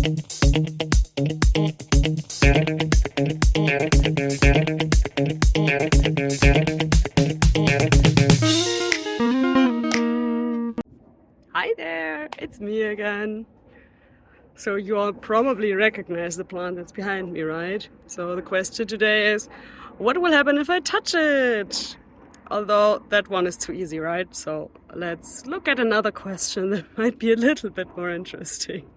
Hi there, it's me again. So you all probably recognize the plant that's behind me, right? So the question today is, what will happen if I touch it? Although that one is too easy, right? So let's look at another question that might be a little bit more interesting.